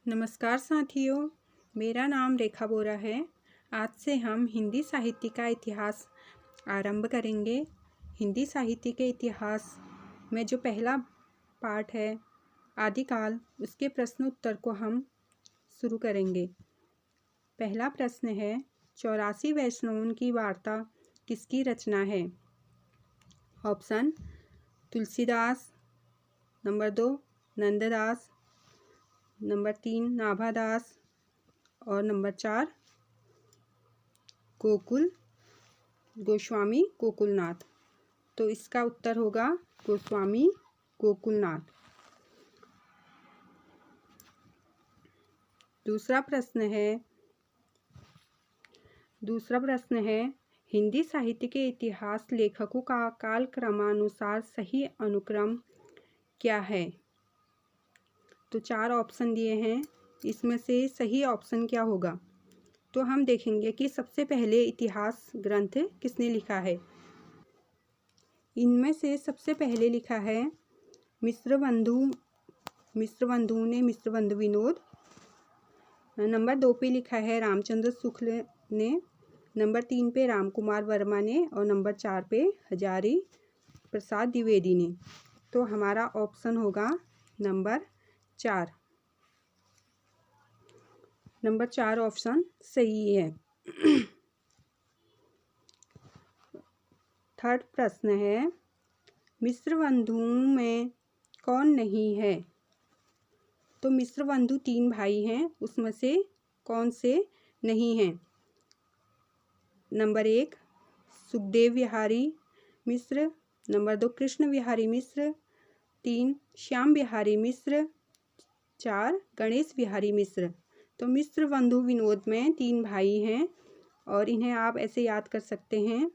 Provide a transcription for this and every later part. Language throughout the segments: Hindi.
नमस्कार साथियों, मेरा नाम रेखा बोरा है। आज से हम हिंदी साहित्य का इतिहास आरंभ करेंगे। हिंदी साहित्य के इतिहास में जो पहला पार्ट है आदिकाल, उसके प्रश्न उत्तर को हम शुरू करेंगे। पहला प्रश्न है, 84 वैष्णवों की वार्ता किसकी रचना है? Option: Tulsidas, number 2 Nanddas, number 3 Nabhadas और नंबर 4 गोस्वामी गोकुलनाथ। तो इसका उत्तर होगा गोस्वामी गोकुलनाथ। दूसरा प्रश्न है हिंदी साहित्य के इतिहास लेखकों का कालक्रमानुसार सही अनुक्रम क्या है? तो 4 ऑप्शन दिए हैं, इसमें से सही ऑप्शन क्या होगा? तो हम देखेंगे कि सबसे पहले इतिहास ग्रंथ किसने लिखा है। इनमें से सबसे पहले लिखा है मिश्रबंधु ने मिश्रबंधु विनोद। नंबर 2 पे लिखा है रामचंद्र शुक्ल ने, नंबर 3 पे रामकुमार वर्मा ने और नंबर 4 पे हजारी प्रसाद द्विवेदी ने। तो हमारा ऑप्शन होगा नंबर 4। नंबर 4 ऑप्शन सही है। थर्ड प्रश्न है, मिश्रबंधु में कौन नहीं है? तो मिश्रबंधु 3 भाई हैं, उसमें से कौन से नहीं हैं? नंबर 1 सुखदेव विहारी मिश्र, नंबर 2 कृष्ण विहारी मिश्र, 3 श्याम विहारी मिश्र, 4 गणेश विहारी मिश्र। तो मिश्रबंधु विनोद में 3 भाई हैं और इन्हें आप ऐसे याद कर सकते हैं,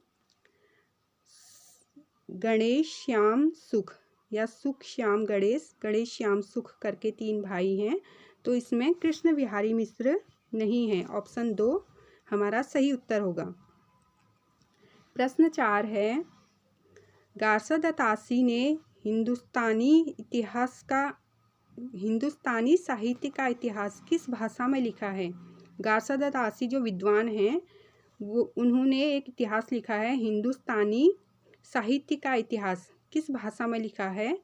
गणेश श्याम सुख या सुख श्याम गणेश, गणेश श्याम सुख करके 3 भाई हैं। तो इसमें कृष्ण विहारी मिश्र नहीं है। ऑप्शन 2 हमारा सही उत्तर होगा। प्रश्न 4 है, गारसा दत्तासी ने हिंदुस्तानी साहित्य का इतिहास किस भाषा में लिखा है? गारसा दत्तासी जो विद्वान हैं उन्होंने एक इतिहास लिखा है, हिंदुस्तानी साहित्य का इतिहास किस भाषा में लिखा है?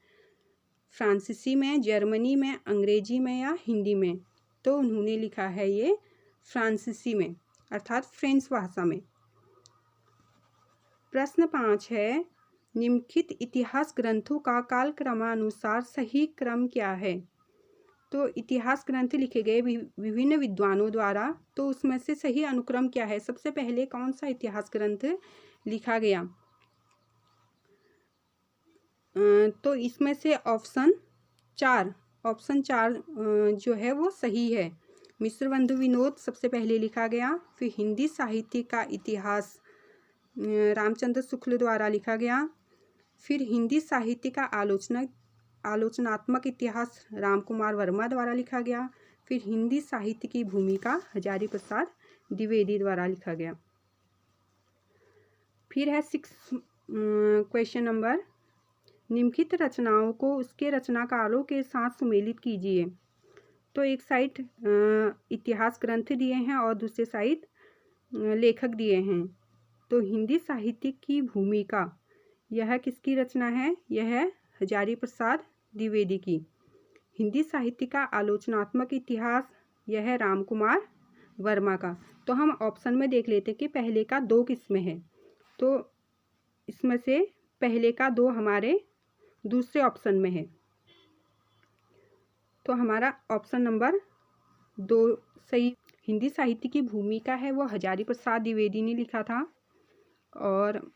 फ्रांसीसी में, जर्मनी में, अंग्रेजी में या हिंदी में? तो उन्होंने लिखा है ये फ्रांसीसी में, अर्थात फ्रेंच भाषा में। प्रश्न 5 है, निम्नलिखित इतिहास ग्रंथों का कालक्रमानुसार सही क्रम क्या है? तो इतिहास ग्रंथ लिखे गए विभिन्न विद्वानों द्वारा, तो उसमें से सही अनुक्रम क्या है? सबसे पहले कौन सा इतिहास ग्रंथ लिखा गया? तो इसमें से ऑप्शन 4 जो है वो सही है। मिश्रबंधु विनोद सबसे पहले लिखा गया, फिर हिंदी साहित्य का इतिहास रामचंद्र शुक्ल द्वारा लिखा गया, फिर हिंदी साहित्य का आलोचनात्मक इतिहास रामकुमार वर्मा द्वारा लिखा गया, फिर हिंदी साहित्य की भूमिका हजारी प्रसाद द्विवेदी द्वारा लिखा गया। फिर है 6 क्वेश्चन नंबर, निम्नलिखित रचनाओं को उसके रचनाकारों के साथ सुमेलित कीजिए। तो एक साइड इतिहास ग्रंथ दिए हैं और दूसरे साइड लेखक दिए हैं। तो हिंदी साहित्य की भूमिका, यह किसकी रचना है? यह है हजारी प्रसाद द्विवेदी की। हिंदी साहित्य का आलोचनात्मक इतिहास, यह है रामकुमार वर्मा का। तो हम ऑप्शन में देख लेते हैं कि पहले का 2 किसमें है। तो इसमें से पहले का 2 हमारे दूसरे ऑप्शन में है। तो हमारा ऑप्शन नंबर 2 सही। हिंदी साहित्य की भूमिका है वो हजारी प्रसाद द्विवेदी ने लिखा था, और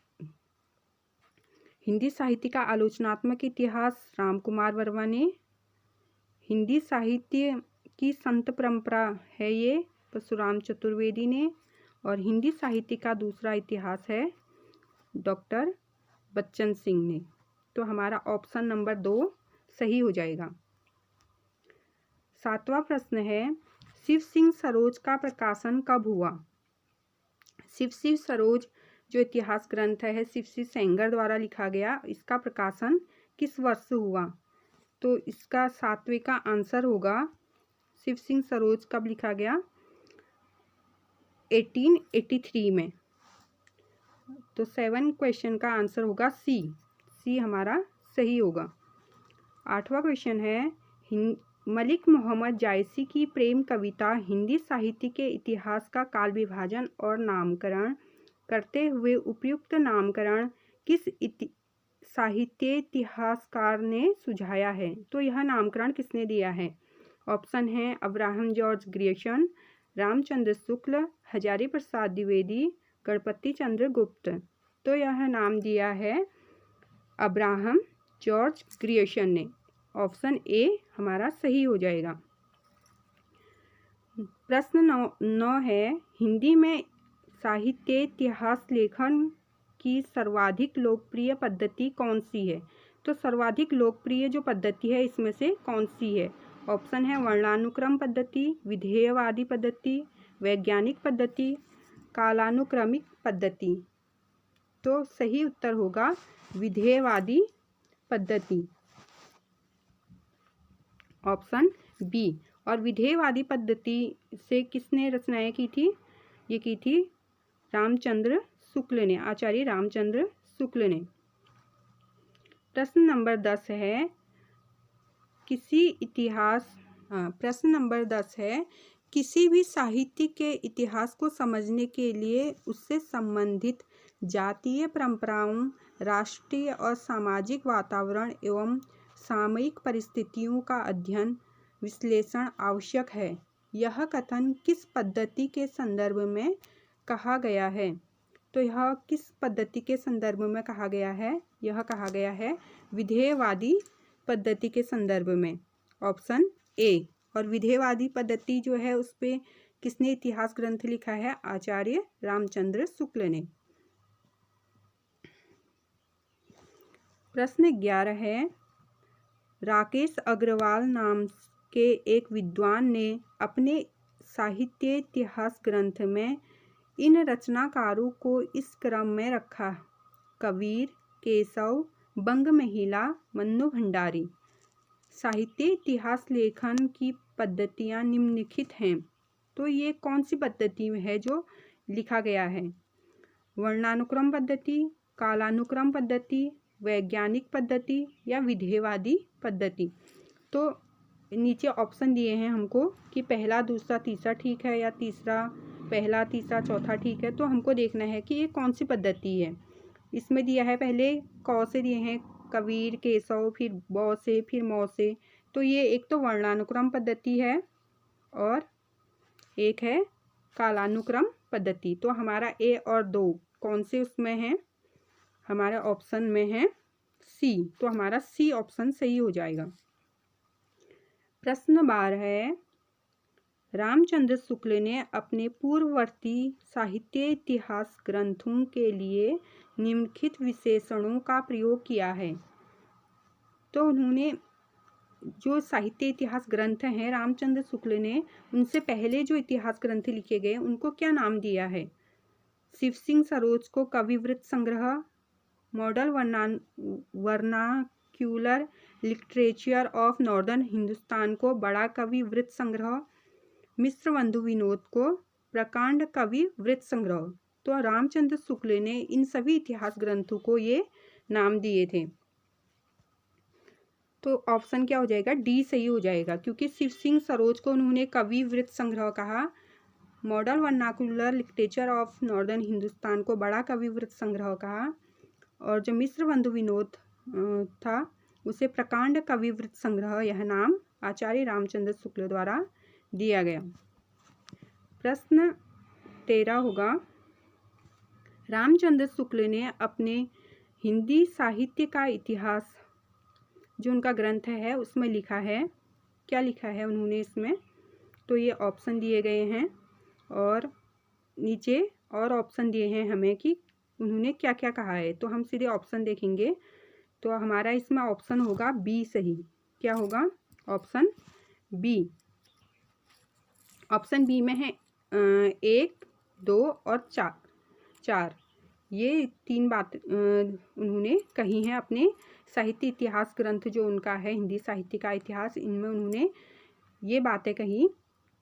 हिंदी साहित्य का आलोचनात्मक इतिहास रामकुमार वर्मा ने। हिंदी साहित्य की संत परंपरा है ये परशुराम चतुर्वेदी ने, और हिंदी साहित्य का दूसरा इतिहास है डॉक्टर बच्चन सिंह ने। तो हमारा ऑप्शन नंबर 2 सही हो जाएगा। 7वां प्रश्न है, शिव सिंह सरोज का प्रकाशन कब हुआ? शिव सरोज जो इतिहास ग्रंथ है शिव सेंगर द्वारा लिखा गया, इसका प्रकाशन किस वर्ष हुआ? तो इसका 7वें का आंसर होगा शिव सिंह सरोज कब लिखा गया? 1883 में। तो 7 क्वेश्चन का आंसर होगा सी हमारा सही होगा। 8वां क्वेश्चन है, मलिक मोहम्मद जायसी की प्रेम कविता हिंदी साहित्य के इतिहास का काल विभाजन और नामकरण करते हुए उपयुक्त नामकरण किस साहित्य इतिहासकार ने सुझाया है? तो यह नामकरण किसने दिया है? ऑप्शन है Abraham George Grierson, Ramchandra Shukla, Hazari Prasad Dwivedi, Ganpati चंद्र गुप्त। तो यह नाम दिया है अब्राहम जॉर्ज ग्रियर्सन ने। ऑप्शन ए हमारा सही हो जाएगा। प्रश्न 9 है, हिंदी में साहित्य इतिहास लेखन की सर्वाधिक लोकप्रिय पद्धति कौन सी है? तो सर्वाधिक लोकप्रिय जो पद्धति है इसमें से कौन सी है? ऑप्शन है वर्णानुक्रम पद्धति, विधेयवादी पद्धति, वैज्ञानिक पद्धति, कालानुक्रमिक पद्धति। तो सही उत्तर होगा विधेयवादी पद्धति, ऑप्शन बी। और विधेयवादी पद्धति से किसने रचनाएं की थी? ये की थी रामचंद्र शुक्ल ने, आचार्य रामचंद्र शुक्ल ने। प्रश्न नंबर 10 है, प्रश्न नंबर 10 है, किसी भी साहित्य के इतिहास को समझने के लिए उससे संबंधित जातीय परंपराओं, राष्ट्रीय और सामाजिक वातावरण एवं सामयिक परिस्थितियों का अध्ययन विश्लेषण आवश्यक है। यह कथन किस पद्धति के संदर्भ में कहा गया है? तो यह किस पद्धति के संदर्भ में कहा गया है? यह कहा गया है विधेयवादी पद्धति के संदर्भ में, ऑप्शन ए। और विधेयवादी पद्धति जो है उस पे किसने इतिहास ग्रंथ लिखा है? आचार्य रामचंद्र शुक्ल ने। प्रश्न 11 है, राकेश अग्रवाल नाम के एक विद्वान ने अपने साहित्य इतिहास ग्रंथ में इन रचनाकारों को इस क्रम में रखा: कबीर, केशव, बंग महिला, मन्नू भंडारी। साहित्य इतिहास लेखन की पद्धतियां निम्नलिखित हैं। तो ये कौन सी पद्धति है जो लिखा गया है? वर्णानुक्रम पद्धति, कालानुक्रम पद्धति, वैज्ञानिक पद्धति या विधेयवादी पद्धति। तो नीचे ऑप्शन दिए हैं हमको कि पहला, दूसरा, तीसरा ठीक है या तीसरा, पहला, तीसरा, चौथा ठीक है। तो हमको देखना है कि ये कौन सी पद्धति है। इसमें दिया है पहले क से दिए हैं कबीर, केशव, फिर ब से, फिर मौ से। तो ये एक तो वर्णानुक्रम पद्धति है और एक है कालानुक्रम पद्धति। तो हमारा ए और 2 कौन से उसमें है? हमारे ऑप्शन में है सी। तो हमारा सी ऑप्शन सही हो जाएगा। प्रश्न 12 है, रामचंद्र शुक्ल ने अपने पूर्ववर्ती साहित्य इतिहास ग्रंथों के लिए निम्नलिखित विशेषणों का प्रयोग किया है। तो उन्होंने जो साहित्य इतिहास ग्रंथ हैं रामचंद्र शुक्ल ने, उनसे पहले जो इतिहास ग्रंथ लिखे गए उनको क्या नाम दिया है? शिव सिंह सरोज को कविवृत्त संग्रह, model vernacular literature of northern Hindustan को बड़ा कवि वृत्त संग्रह, मिश्र बंधु विनोद को प्रकांड कवि वृत्त संग्रह। तो रामचंद्र शुक्ल ने इन सभी इतिहास ग्रंथों को ये नाम दिए थे। तो ऑप्शन क्या हो जाएगा? डी सही हो जाएगा, क्योंकि शिव सिंह सरोज को उन्होंने कवि वृत्त संग्रह कहा, model vernacular literature of northern Hindustan को बड़ा कवि वृत्त संग्रह कहा, और जो मिश्र बंधु विनोद था उसे प्रकांड कवि वृत्त संग्रह, यह नाम आचार्य रामचंद्र शुक्ल द्वारा दिया गया। प्रश्न 13 होगा, रामचंद्र शुक्ल ने अपने हिंदी साहित्य का इतिहास जो उनका ग्रंथ है उसमें लिखा है, क्या लिखा है उन्होंने इसमें? तो ये ऑप्शन दिए गए हैं और नीचे और ऑप्शन दिए हैं हमें कि उन्होंने क्या क्या कहा है। तो हम सीधे ऑप्शन देखेंगे तो हमारा इसमें ऑप्शन होगा बी सही। क्या होगा? Option B. ऑप्शन बी में है 1, 2 और 4। ये 3 बात उन्होंने कही हैं अपने साहित्य इतिहास ग्रंथ जो उनका है हिंदी साहित्य का इतिहास, इनमें उन्होंने ये बातें कही।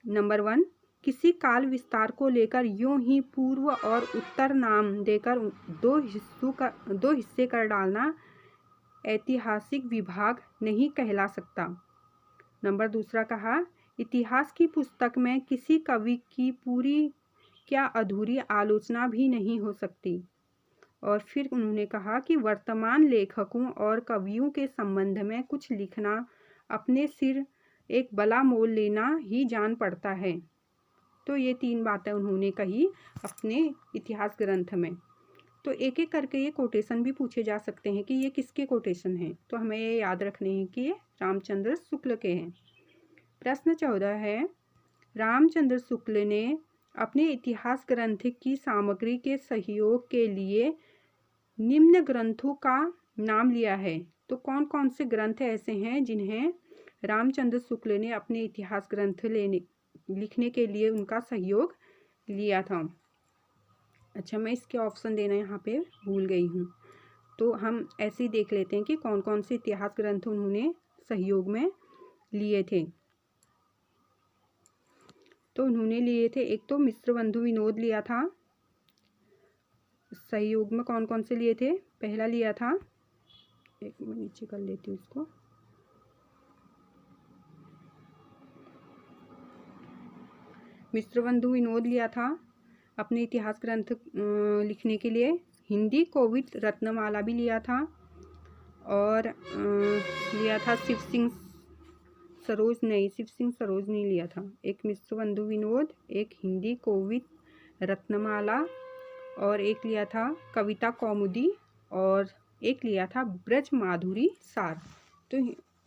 नंबर 1, किसी काल विस्तार को लेकर यूं ही पूर्व और उत्तर नाम देकर दो हिस्से कर डालना ऐतिहासिक विभाग नहीं कहला सकता। नंबर 2 कहा, इतिहास की पुस्तक में किसी कवि की पूरी क्या अधूरी आलोचना भी नहीं हो सकती। और फिर उन्होंने कहा कि वर्तमान लेखकों और कवियों के संबंध में कुछ लिखना अपने सिर एक बला मोल लेना ही जान पड़ता है। तो ये 3 बातें उन्होंने कही अपने इतिहास ग्रंथ में। तो एक एक करके ये कोटेशन भी पूछे जा सकते हैं कि ये किसके कोटेशन हैं। तो हमें ये याद रखने हैं कि ये रामचंद्र शुक्ल के हैं। प्रश्न 14 है, रामचंद्र शुक्ल ने अपने इतिहास ग्रंथ की सामग्री के सहयोग के लिए निम्न ग्रंथों का नाम लिया है। तो कौन कौन से ग्रंथ ऐसे हैं जिन्हें रामचंद्र शुक्ल ने अपने इतिहास ग्रंथ लिखने के लिए उनका सहयोग लिया था। अच्छा, मैं इसके ऑप्शन देना यहाँ पे भूल गई हूँ। तो हम ऐसे ही देख लेते हैं कि कौन कौन से इतिहास ग्रंथ उन्होंने सहयोग में लिए थे। तो उन्होंने लिए थे, एक तो मिश्रबंधु विनोद लिया था। सहयोग में कौन कौन से लिए थे? पहला लिया था, एक मैं नीचे कर लेती हूँ इसको, मिश्रबंधु विनोद लिया था अपने इतिहास ग्रंथ लिखने के लिए। हिंदी कोविद रत्नमाला भी लिया था। और लिया था शिव सिंह सरोज नहीं लिया था। एक मिश्रबंधु विनोद, एक हिंदी कोविद रत्नमाला, और एक लिया था कविता कौमुदी, और एक लिया था ब्रज माधुरी सार। तो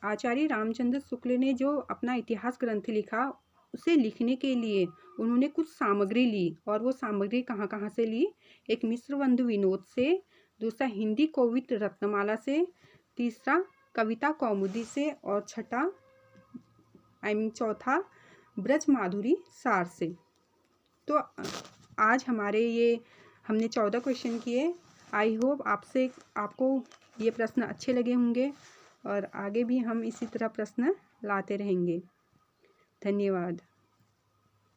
आचार्य रामचंद्र शुक्ल ने जो अपना इतिहास ग्रंथ लिखा, उसे लिखने के लिए उन्होंने कुछ सामग्री ली। और वो सामग्री कहाँ कहाँ से ली? एक मिश्रबंधु विनोद से, दूसरा हिंदी कोविद रत्नमाला से, तीसरा कविता कौमुदी से, और चौथा ब्रज माधुरी सार से। तो आज हमने 14 क्वेश्चन किए। आई होप आपको ये प्रश्न अच्छे लगे होंगे, और आगे भी हम इसी तरह प्रश्न लाते रहेंगे। धन्यवाद।